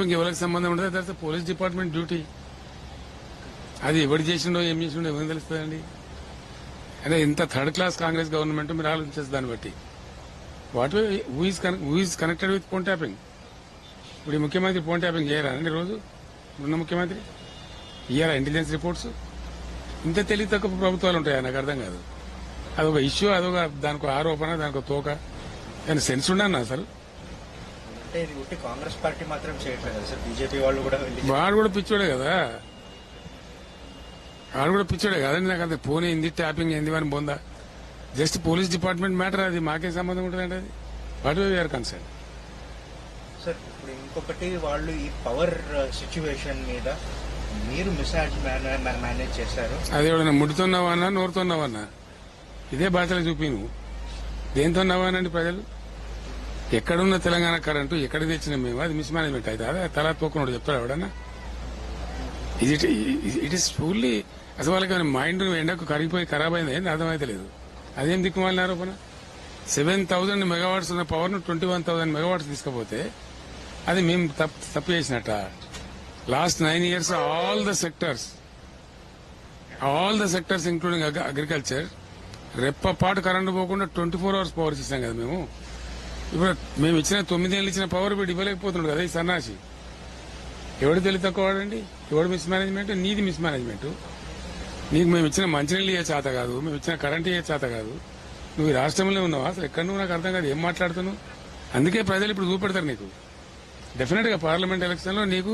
Tapping ఎవరికి సంబంధం ఉండదు, తర్వాత పోలీస్ డిపార్ట్మెంట్ డ్యూటీ. అది ఎవరు చేసిండో ఏం చేసిండో ఎవరికి తెలుస్తుందండి? అదే ఇంత థర్డ్ క్లాస్ కాంగ్రెస్ గవర్నమెంట్ మీరు ఆలోచించేది దాన్ని బట్టి. What who is connected with phone tapping? ఇప్పుడు ఈ ముఖ్యమంత్రి ఫోన్ ట్యాపింగ్ చేయరా అండి? రోజు ఉన్న ముఖ్యమంత్రి ఇయ్యారా ఇంటెలిజెన్స్ రిపోర్ట్స్? ఇంత తెలివి తక్కువ ప్రభుత్వాలు ఉంటాయా? నాకు అర్థం కాదు. అదొక ఇష్యూ, అదొక దానికి ఆరోపణ, దానికి తోక. కానీ సెన్స్ ఉండన్నా అసలు? అంటే ఇది ఒకటి కాంగ్రెస్ పార్టీ మాత్రం చేయట్లేదు కదా సార్, బీజేపీ వాళ్ళు కూడా వాడు కూడా పిచ్చోడే కదా, వాడు కూడా పిచ్చోడే కదండి. నాకు అంత ఫోన్ ఏంది, ట్యాపింగ్ ఏంది అని బొందా. జస్ట్ పోలీస్ డిపార్ట్మెంట్ మ్యాటర్, అది మాకేం సంబంధం ఉంటుందండి? అది వాట్ వీఆర్ కన్సర్న్. సార్ ఇప్పుడు ఇంకొకటి, వాళ్ళు ఈ పవర్ సిచ్యువేషన్ మీద మీరు మేనేజ్ చేశారు. అది ఎవడన్నా ముడుతున్నావన్నా నోరుతున్నావన్నా ఇదే భాషలో చూపి నువ్వు దేంతో నవ్వానండి ప్రజలు? ఎక్కడున్న తెలంగాణ కరెంటు ఎక్కడ తెచ్చినా మేము అది మిస్ మేనేజ్మెంట్ అయితే అదే తలా తోకున్నాడు చెప్తాడు ఎవడన్నా? ఇట్ ఈస్ ఫుల్లీ అసలు వాళ్ళకి మైండ్ ఎండకు కరిగిపోయి ఖరాబ్ అయింది ఏంది అర్థమైతే లేదు. అదేం దిక్కుమాలిన ఆరోపణ? 7,000 మెగావాట్స్ ఉన్న పవర్ ను 21,000 మెగావాట్స్ తీసుకపోతే అది మేము తప్పు చేసినట్ట. Last 9 years all the sectors including agriculture రెప్పపాటు కరెంటు పోకుండా 24 hours పవర్ ఇస్తాం కదా మేము. ఇప్పుడు మేము ఇచ్చిన 9 ఏళ్ళు ఇచ్చిన పవర్ వీడు ఇవ్వలేకపోతున్నాడు కదా ఈ సన్నాసి. ఎవడు తెలివి తక్కువ వాడండి? ఎవడు మిస్ మేనేజ్మెంట్? నీది మిస్ మేనేజ్మెంట్. నీకు మేము ఇచ్చిన మంచినీళ్ళు ఇయ్యే చేత కాదు, మేము ఇచ్చిన కరెంట్ ఇయ్యే చేత కాదు. నువ్వు ఈ రాష్ట్రంలో ఉన్నావా? అసలు ఎక్కడ నువ్వు? నాకు అర్థం కాదు ఏం మాట్లాడుతున్నావు. అందుకే ప్రజలు ఇప్పుడు చూపెడతారు నీకు. డెఫినెట్ గా పార్లమెంట్ ఎలక్షన్ లో నీకు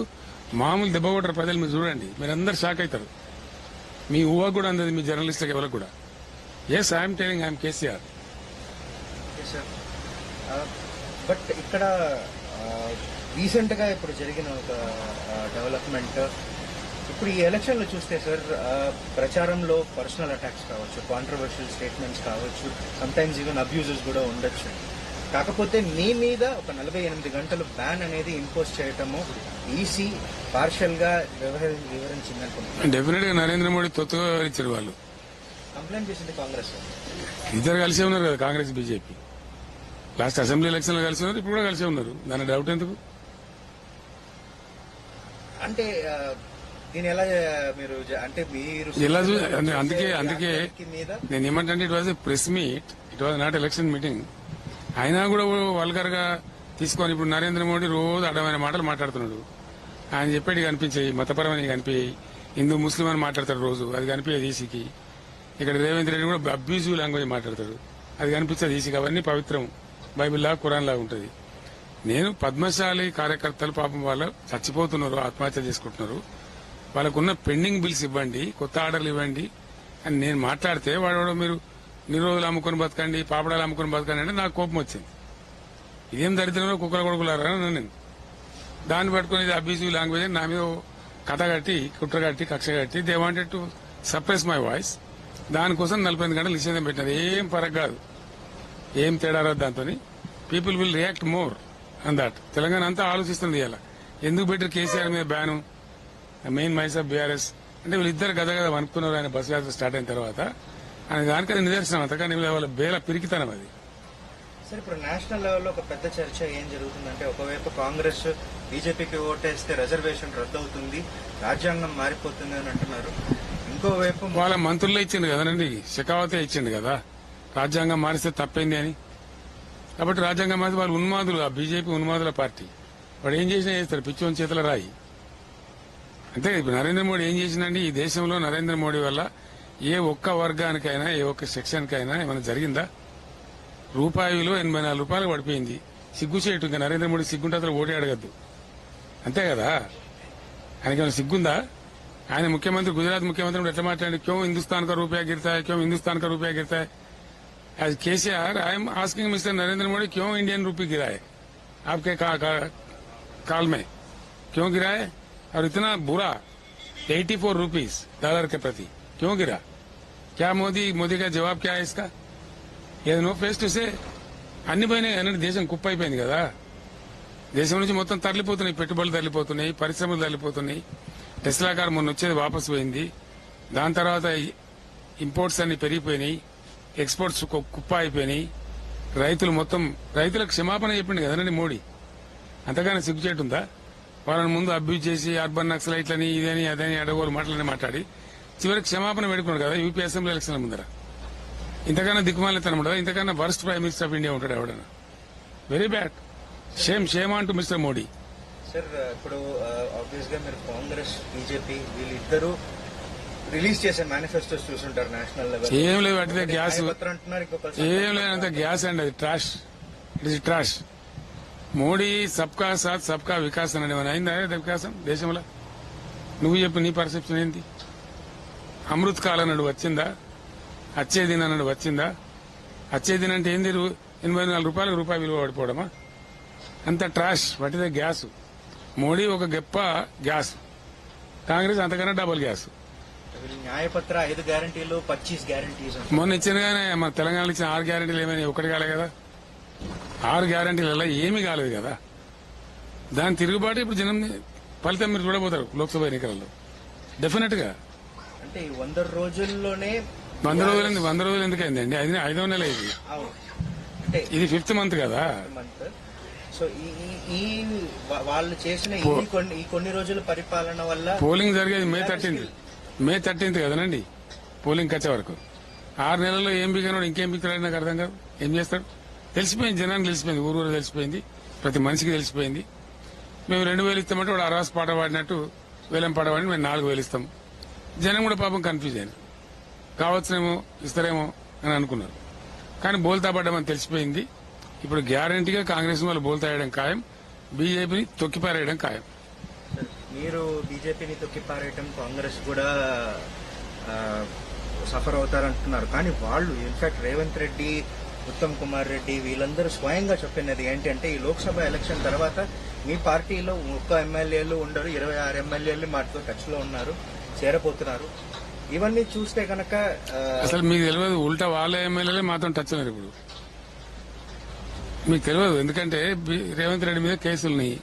మామూలు దెబ్బ కొట్టరు ప్రజలు. మీరు చూడండి, మీరందరూ షాక్ అవుతారు. మీ ఊహ కూడా అందదు, మీ జర్నలిస్టులకు ఎవరికి కూడా. Yes, I'm telling, I'm KCR. But ఇక్కడ రీసెంట్ గా ఇప్పుడు జరిగిన ఒక డెవలప్మెంట్, ఇప్పుడు ఈ ఎలక్షన్ లో చూస్తే సార్, ప్రచారంలో పర్సనల్ అటాక్స్ కావచ్చు, కాంట్రవర్షియల్ స్టేట్మెంట్స్ కావచ్చు, సమ్టైమ్స్ ఈవెన్ అబ్యూజెస్ కూడా ఉండొచ్చు. కాకపోతే మీ మీద ఒక 48 గంటలు బ్యాన్ అనేది ఇంపోజ్ చేయటము ఈసీ పార్షల్ గా వివరించిందనుకుంటున్నాను. డెఫినెట్ గా నరేంద్ర మోడీ తొత్తుగా వివరించారు. వాళ్ళు కంప్లైంట్ చేసింది కాంగ్రెస్. ఇద్దరు కలిసే ఉన్నారు కదా, Congress BJP. Last assembly election లో కలిసి ఉన్నారు, ఇప్పుడు కూడా కలిసే ఉన్నారు. దాని డౌట్ ఎందుకు? అంటే దీని ఎలా మీరు అంటే మీరు ఎలా అందుకే నేను ఏమంటే it was a press meet, it was not election meeting. అయినా కూడా వల్గర్ గా తీసుకొని ఇప్పుడు నరేంద్ర మోడీ రోజు అడ్డమైన మాటలు మాట్లాడుతున్నాడు. ఆయన చెప్పేది కనిపించాయి, మతపరమైన కనిపించాయి, హిందూ ముస్లిం అని మాట్లాడతాడు రోజు, అది కనిపించేది ఈసీకి. ఇక్కడ రేవంత్ రెడ్డి కూడా అబ్యూజివ్ లాంగ్వేజ్ మాట్లాడతాడు, అది కనిపించేది ఈసీకి. అవన్నీ పవిత్రం, బైబిల్ లాగా ఖురాన్ లాగా ఉంటుంది. నేను పద్మశాలి కార్యకర్తలు పాపం వాళ్ళు చచ్చిపోతున్నారు, ఆత్మహత్య చేసుకుంటున్నారు, వాళ్ళకున్న పెండింగ్ బిల్స్ ఇవ్వండి, కొత్త ఆర్డర్లు ఇవ్వండి అని నేను మాట్లాడితే వాడు మీరు నిరోధులు అమ్ముకొని బతకండి, పాపడాలు అమ్ముకొని బతకండి అంటే నాకు కోపం వచ్చింది. ఇదేం దరిద్రంలో కుక్కల కొడుకులారా నేను దాన్ని పట్టుకుని ఇది అబ్యూజివ్ లాంగ్వేజ్ అని నా మీద కథ కట్టి, కుట్ర కట్టి, కక్ష కట్టి they wanted to suppress my voice. దానికోసం 48 గంటలు నిషేధం పెట్టినది. ఏం ఫరక్ కాదు, ఏం తేడా రాదు దాంతో. People will react more on that. Telangana అంతా ఆలోచిస్తుంది ఇలా ఎందుకు పెట్టారు కేసీఆర్ మీద బ్యాను, మెయిన్ మైసా బీఆర్ఎస్ అంటే వీళ్ళిద్దరు గద వణుకుతున్నారు. ఆయన బస్సు యాత్ర స్టార్ట్ అయిన తర్వాత ఆయన దానికది నిదర్శనం. అంతకని వాళ్ళ బేల పిరికితనం అది. సార్ ఇప్పుడు నేషనల్ లెవెల్లో ఒక పెద్ద చర్చ ఏం జరుగుతుందంటే, ఒకవైపు కాంగ్రెస్ బీజేపీకి ఓటేస్తే రిజర్వేషన్ రద్దు అవుతుంది, రాజ్యాంగం మారిపోతుంది అని అంటున్నారు. ఇంకోవైపు వాళ్ళ మంత్రులే ఇచ్చిండు కదనండి, షెకావతే ఇచ్చిండు కదా రాజ్యాంగం మారిస్తే తప్పైంది అని. కాబట్టి రాజ్యాంగం మారితే వాళ్ళు ఉన్మాదులు, ఆ బీజేపీ ఉన్మాదుల పార్టీ. వాడు ఏం చేసినా చేస్తారు, పిచ్చోని చేతుల రాయి. అంతే. ఇప్పుడు నరేంద్ర మోడీ ఏం చేసిందండి ఈ దేశంలో? నరేంద్ర మోడీ వల్ల ఏ ఒక్క వర్గానికైనా, ఏ ఒక్క సెక్షన్కైనా ఏమైనా జరిగిందా? రూపాయిలో 84 రూపాయలు పడిపోయింది. సిగ్గుచేటు. ఇంకా నరేంద్ర మోడీ సిగ్గుంటే అసలు ఓటే అడగద్దు. అంతే కదా? ఆయనకేమైనా సిగ్గుందా? ఆయన ముఖ్యమంత్రి, గుజరాత్ ముఖ్యమంత్రి ఎట్లా మాట్లాడి క్యో హిందుస్థాన్ కా రూపాయ గిరతాయి, క్యో హిందుస్థాన్ కా రూపాయ గిరతాయి. As KCR I'm asking mister Narendra Modi क्यों इंडियन रूपी गिरा है आपके काल में, क्यों गिरा है? और इतना बुरा 84 रुपीज डॉलर के प्रति क्यों गिरा? क्या मोदी का जवाब क्या है इसका? ये नो फेस टू से. అన్ని పోయినాయి అన్ని. దేశం కుప్ప అయిపోయింది కదా. దేశం నుంచి మొత్తం తరలిపోతున్నాయి, పెట్టుబడులు తరలిపోతున్నాయి, పరిశ్రమలు తరలిపోతున్నాయి. టెస్లా కార్ మొన్న వచ్చేది వాపసు పోయింది. దాని తర్వాత ఇంపోర్ట్స్ అన్ని పెరిగిపోయినాయి, ఎక్స్పోర్ట్స్ కుప్ప అయిపోయినాయి. రైతులకు క్షమాపణ చెప్పిండు కదండి మోడీ. అంతగానే సిగ్గుచేటుందా? వాళ్ళని ముందు అబ్యూజ్ చేసి అర్బన్ నక్సలైట్లని ఇదని అదని అడగోలు మాటలని మాట్లాడి చివరికి క్షమాపణ పెట్టుకున్నాడు కదా యూపీ అసెంబ్లీ ఎలక్షన్ల ముందర. ఇంతకన్నా దిక్కుమాలితనం ఉండదు, ఇంతకన్నా worst prime minister of India ఉంటాడు ఎవడన్నా. Very bad. Shame on to mister Modi. Sir ఇప్పుడు ఆబ్వియస్ గా మీరు కాంగ్రెస్ బీజేపీ వీళ్ళిద్దరూ రిలీజ్ చేసే మేనిఫెస్టోస్ చూసుంటారు నేషనల్ లెవెల్. ఏం లేదు అంటే గ్యాస్, అంటున్నారు, ఇంకొకరు ఏం లేదు అంత గ్యాస్ అండి, అది trash. It is trash. Modi సబ్కా సాత్ సబ్కా వికాస్ అని ఏమైనా అయిందా వికాసం దేశంలో? నువ్వు చెప్పు, నీ పర్సెప్షన్ ఏంటి? అమృత్ కాలం అన్నాడు వచ్చిందా? అచ్చేదిన్ అన్నాడు వచ్చిందా? అచ్చేదిన్ అంటే ఏంది? 84 రూపాయలకు రూపాయి విలువ పడిపోవడమా? అంత ట్రాష్. వాటిదే గ్యాస్. మోడీ ఒక గొప్ప గ్యాస్, కాంగ్రెస్ అంతకన్నా డబుల్ గ్యాస్. న్యాయపత్ర 5 గ్యారంటీలు 25 గ్యారంటీస్ మొన్న ఇచ్చినగానే మన తెలంగాణలో ఇచ్చిన 6 గ్యారంటీలు ఏమైనా ఒకటి కాలే కదా? 6 గ్యారంటీలలో ఏమీ కాలేదు కదా. దాని తిరుగుబాటు ఇప్పుడు జనం ఫలితం మీరు చూడబోతారు లోక్సభ ఎన్నికలలో డెఫినెట్ గా. అంటే ఈ 100 రోజుల్లోనే 100 రోజులు ఎందుకైంది అండి? 5వ నెల ఇది. అంటే ఇది 5th మంత్ కదా. మంత్. సో ఈ వాళ్ళు చేసిన ఈ కొన్ని రోజుల పరిపాలన వల్ల పోలింగ్ జరిగేది మే 13th కదనండి పోలింగ్ వచ్చే వరకు. 6 నెలల్లో ఏం బిగినాడు, ఇంకేం బిగినాడు నాకు అర్థం కాదు. ఏం చేస్తాడు? తెలిసిపోయింది, జనానికి తెలిసిపోయింది, ఊరు తెలిసిపోయింది, ప్రతి మనిషికి తెలిసిపోయింది. మేము 2000 ఇస్తామంటే వాడు అరవాస్ పాట పాడినట్టు వేలం పాట పాడి మేము 4000 ఇస్తాం. జనం కూడా పాపం కన్ఫ్యూజ్ అయింది. కావచ్చునేమో ఇస్తారేమో అని అనుకున్నారు, కానీ బోల్తా పడ్డామని తెలిసిపోయింది. ఇప్పుడు గ్యారంటీగా కాంగ్రెస్ వాళ్ళు బోల్తా వేయడం ఖాయం, బీజేపీని తొక్కిపారేయడం ఖాయం. మీరు బీజేపీని తొక్కిపారేయడం, కాంగ్రెస్ కూడా సఫర్ అవుతారంటున్నారు. కానీ వాళ్ళు ఇన్ఫాక్ట్ రేవంత్ రెడ్డి, ఉత్తమ్ కుమార్ రెడ్డి వీళ్ళందరూ స్వయంగా చెప్పినది ఏంటంటే ఈ లోక్సభ ఎలక్షన్ తర్వాత మీ పార్టీలో 1 ఎమ్మెల్యేలు ఉండరు, 26 ఎమ్మెల్యేలు మాతో టచ్లో ఉన్నారు, చేరబోతున్నారు. ఇవన్నీ చూస్తే కనుక అసలు మీకు తెలియదు, ఉల్టా వాళ్ళ ఎమ్మెల్యేలే మాత్రం టచ్ ఉన్నారు ఇప్పుడు. మీకు తెలియదు, ఎందుకంటే రేవంత్ రెడ్డి మీద కేసులున్నాయి.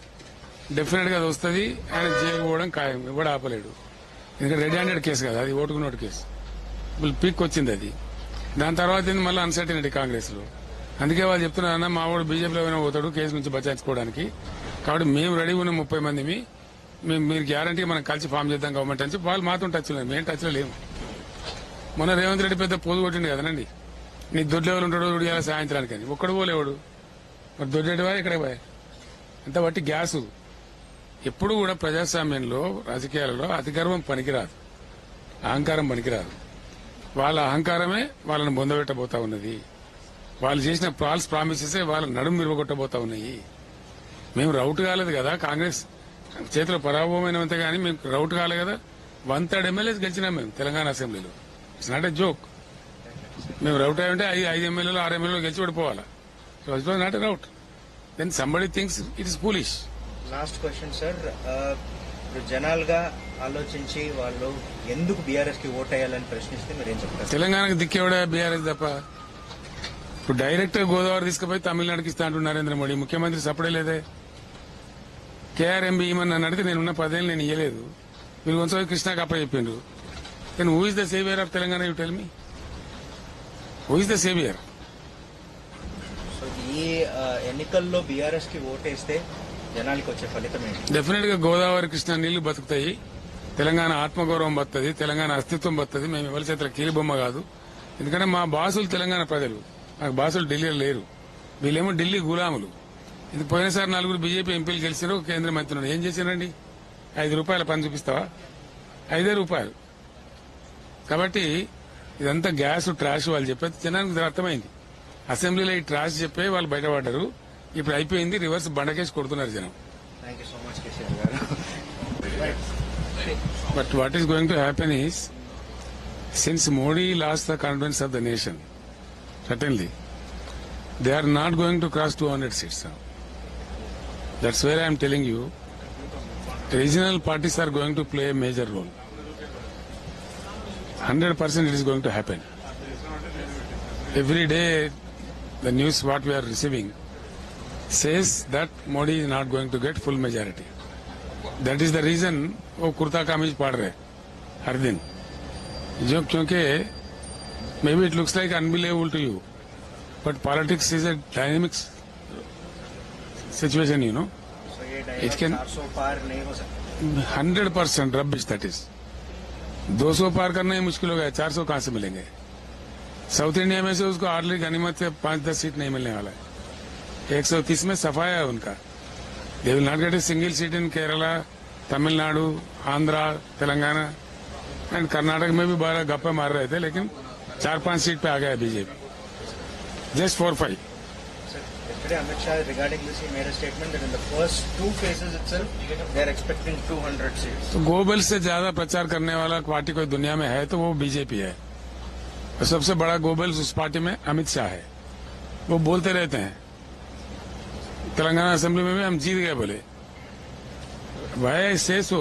డెఫినెట్ గా అది వస్తుంది, ఆయన జైలుకు పోవడం ఖాయం, ఎవడు ఆపలేడు. ఎందుకంటే రెడ్ హ్యాండెడ్ కేసు కదా అది, ఓటుకు నోటు కేసు. ఇప్పుడు పీక్ వచ్చింది అది. దాని తర్వాత మళ్ళీ అన్సర్టనిటీ కాంగ్రెస్ లో. అందుకే వాళ్ళు చెప్తున్నారన్న మా వాడు బీజేపీలో అయినా పోతాడు కేసు నుంచి బచాయించుకోవడానికి. కాబట్టి మేము రెడీ ఉన్న 30 మంది మీరు గ్యారంటీగా మనం కలిసి ఫామ్ చేద్దాం గవర్నమెంట్ అని వాళ్ళు మాత్రం టచ్ లేదు, మేము టచ్ లో లేము. మొన్న రేవంత్ రెడ్డి పెద్ద పోజు కొట్టిండు కదనండి, నీ దొడ్లు ఎవరు ఉంటాడో ఇవాళ సాయంత్రానికి అని. ఒక్కడు పోలేవాడు, మరి దొడ్డేటివా ఇక్కడే పోయా అంత బట్టి గ్యాసు. ఎప్పుడు కూడా ప్రజాస్వామ్యంలో రాజకీయాలలో అతి గర్వం పనికిరాదు, అహంకారం పనికిరాదు. వాళ్ళ అహంకారమే వాళ్ళని బొందబెట్టబోతా ఉన్నది. వాళ్ళు చేసిన ఫాల్స్ ప్రామిసెసే వాళ్ళ నడుము విరగొట్టబోతా ఉన్నాయి. మేము రౌట్ కాలేదు కదా, కాంగ్రెస్ చేతిలో పరాభవమైనంత కానీ మేము రౌట్ కాలేదు కదా. 1/3 ఎమ్మెల్యేస్ గెలిచినాం మేము తెలంగాణ అసెంబ్లీలో. It's not a joke. మేము రౌట్ అయ్యంటే 5 ఎమ్మెల్యేలు 6 ఎమ్మెల్యేలు గెలిచి పడిపోవాలా. So it was not a rout. Then somebody things it is foolish. Last question sir, ఇప్పుడు జనాలుగా ఆలోచించి వాళ్ళు ఎందుకు బీఆర్ఎస్ కి ఓట్ వేయాలని ప్రశ్నిస్తే మీరు ఏం చెప్తారు? తెలంగాణకు దిక్కేవాడా బీఆర్ఎస్ తప్ప. ఇప్పుడు డైరెక్ట్ గోదావరి తీసుకుపోయి తమిళనాడుకి ఇస్తా అంటూ నరేంద్ర మోడీ ముఖ్యమంత్రి సపడే లేదే. కేఆర్ఎంబీ ఇమని నన్ను అడిగితే నేనున్న 10 ఏళ్ళు నేను ఇయ్యలేదు. మీరు కొంచెం కృష్ణాకి అప్ప చెప్పిండ్రు. Then who is the saviour of Telangana? You tell me, who is the saviour? So ఈ ఎన్నికల్లో బీఆర్ఎస్ కి ఓటేస్తే జనానికి వచ్చే ఫలితం ఏంటి? డెఫినెట్ గా గోదావరి కృష్ణ నీళ్లు బతుకుతాయి, తెలంగాణ ఆత్మగౌరవం బతుంది, తెలంగాణ అస్తిత్వం బతుంది. మేము ఎవరి చేతుల కీలుబొమ్మ కాదు. ఎందుకంటే మా బాసులు తెలంగాణ ప్రజలు, మాకు బాసులు ఢిల్లీలో లేరు. వీళ్ళేమో ఢిల్లీ గులాములు. ఇది పోయినసారి 4 బీజేపీ ఎంపీలు గెలిచారు, కేంద్ర మంత్రులు ఏం చేశారండి? 5 రూపాయల పని చూపిస్తావా? 5 రూపాయలు. కాబట్టి ఇదంతా గ్యాస్ ట్రాష్ వాళ్ళు చెప్పేది జనానికి అర్థమైంది. అసెంబ్లీలో ఈ ట్రాష్ చెప్పే వాళ్ళు బయటపడ్డారు. ఇప్పుడు అయిపోయింది, రివర్స్ బండకేసి కొడుతున్నారు జనం. Thank you so much KCR garu. But what is going to happen is, since Modi lost the confidence of the nation, certainly they are not going to cross 200 seats now. That's where I am telling you, regional parties are going to play a major role. 100% it is going to happen. Every day the news what we are receiving says that Modi is not going to get full majority. That is the reason वो कुर्ता कामीज पाड़ रहे हर दिन, जो क्योंकि maybe it looks like unbelievable to you, but politics is a dynamic situation, you know. So ఈ dialogue can- 400 पार नहीं हो सकता. 100% रबिश दैट इज 200 पार करना ही मुश्किल हो गया. 400 कहां से मिलेंगे? साउथ इंडिया में से उसको हार्डली गनीमत से 5-10 सीट नहीं मिलने वाला है. 130 में सफाया है उनका. They will not gate a single seat in Kerala, Tamil Nadu, Andhra, Telangana and Karnataka में भी बड़ा गप्पे मार रहे थे, लेकिन 4-5 सीट पे आ गया BJP. Just 4-5. Sir, yesterday Amit Shah regarding this he made a statement that in the first 2 phases itself they are expecting 200 seats. तो गोबल से ज्यादा प्रचार करने वाला पार्टी कोई दुनिया में है तो वो बीजेपी है. और सबसे बड़ा गोबल उस पार्टी में अमित शाह है. वो बोलते रहते हैं तेलंगाना असेंबली में भी हम जीत गए बोले. Why I say so,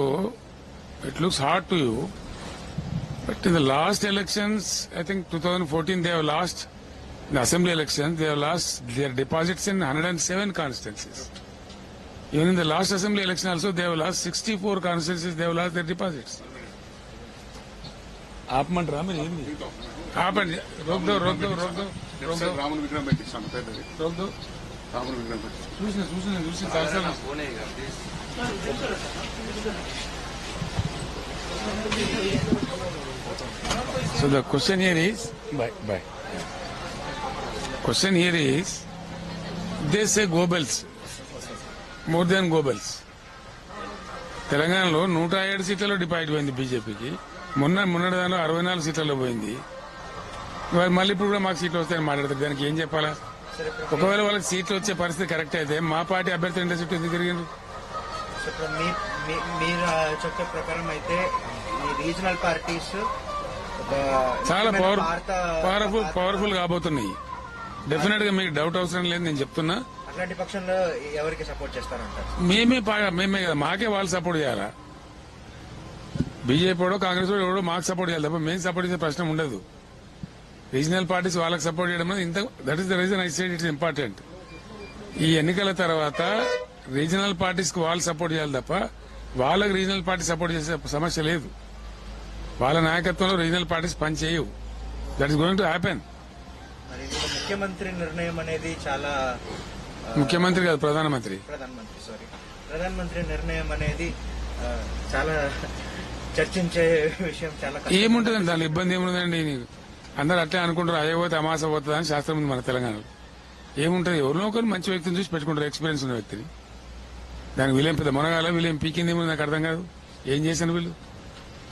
it looks hard to you, but in the last elections, I think 2014 they have lost, the assembly elections, they have lost their deposits in 107 constituencies. Even in the last assembly election also they have lost 64 constituencies, they have lost their deposits. आप मन रहा मेरी हिंदी आप रोक दो रोक दो रोक दो रोक दो రాముని విగ్రహం పెట్టిస్తాను పెద్దది रोक दो రాముని విగ్రహం పెట్టి చూసిన చాలా So the question here is, bye. Question here is, they say Goebbels, more than Goebbels. తెలంగాణలో 107 సీట్లలో డిపాజిట్ పోయింది బీజేపీకి. మొన్నటి దానిలో 64 సీట్లలో పోయింది. ఇవాళ మళ్ళీ ఇప్పుడు కూడా మాకు సీట్లు వస్తాయని మాట్లాడతారు. దానికి ఏం చెప్పాలా? ఒకవేళ వాళ్ళకి సీట్లు వచ్చే పరిస్థితి కరెక్ట్ అయితే మా పార్టీ అభ్యర్థి ఎంత సీట్లు ఎందుకు తిరిగింది? సో ఇప్పుడు మీరు చెప్పే ప్రకారం అయితే ఈ రీజనల్ పార్టీస్ చాలా పవర్ఫుల్ కాబోతున్నాయి. డెఫినెట్ గా మీకు డౌట్ అవసరం లేదు, నేను చెప్తున్నా. అట్లాంటి పక్షంలో ఎవరికి సపోర్ట్ చేస్తారంటారు? మేమే కదా, మాకే వాళ్ళు సపోర్ట్ చేయాలా? బీజేపీ వాడో కాంగ్రెస్ వాడు ఎవడో మాకు సపోర్ట్ చేయాలి తప్ప మేము సపోర్ట్ చేసే ప్రశ్న ఉండదు. రీజనల్ పార్టీస్ వాళ్ళకి సపోర్ట్ చేయడం అనేది that is the reason I said it's important. ఈ ఎన్నికల తర్వాత రీజనల్ పార్టీస్ కి వాళ్ళు సపోర్ట్ చేయాలి తప్ప వాళ్ళకి రీజనల్ పార్టీ సపోర్ట్ చేసే సమస్య లేదు. వాళ్ళ నాయకత్వంలో రీజనల్ పార్టీస్ పనిచేయవు. That is going to happen. మరి ఇందులో ముఖ్యమంత్రి నిర్ణయం అనేది చాలా ముఖ్యమంత్రి కాదు, ప్రధానమంత్రి నిర్ణయం అనేది చాలా చర్చించే విషయం. చాలా కష్టం. ఏముంటుందండి దాని ఇబ్బంది ఏముంటుందండి? అందరూ అట్లే అనుకుంటారు అయ్యే పోతే అమాస పోతుంది అని శాస్త్రం ఉంది మన తెలంగాణలో. ఏముంటుంది? ఎవరినో ఒకరు మంచి వ్యక్తిని చూసి పెట్టుకుంటారు, ఎక్స్పీరియన్స్ ఉన్న వ్యక్తిని. దానికి వీళ్ళేం పెద్ద మునగాల, వీళ్ళేం పీకింది ఏమో నాకు అర్థం కాదు. ఏం చేశాను వీళ్ళు?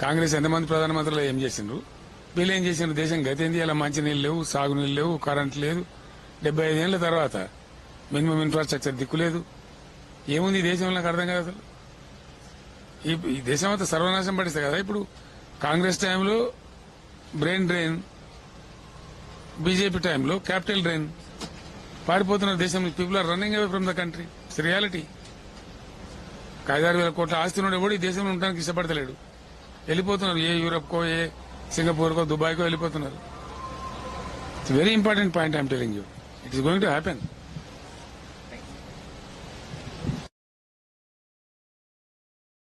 కాంగ్రెస్ ఎంతమంది ప్రధానమంత్రులు ఏం చేసిండ్రు? వీళ్ళు ఏం చేసిండ్రు? దేశం గతి ఏంది? ఇలా మంచి నీళ్ళు లేవు, సాగునీళ్ళు లేవు, కరెంట్ లేదు. 75 ఏళ్ల తర్వాత మినిమం ఇన్ఫ్రాస్ట్రక్చర్ దిక్కు లేదు. ఏముంది ఈ దేశంలో? నాకు అర్థం కాదు అసలు. ఈ దేశం అంతా సర్వనాశనం పడిస్తే కదా. ఇప్పుడు కాంగ్రెస్ టైంలో బ్రెయిన్ డ్రైన్, బీజేపీ టైంలో క్యాపిటల్ డ్రైన్. పారిపోతున్నారు దేశం. People are running away from the country. It's reality. 5-6 వేల కోట్ల ఆస్తి ఉన్నాడు కూడా ఈ దేశంలో ఉండడానికి ఇష్టపడతలేడు. వెళ్ళిపోతున్నారు. ఏ యూరప్కో, ఏ సింగపూర్కో, దుబాయ్కో వెళ్ళిపోతున్నారు. It's very important point I'm telling you. It is going to happen.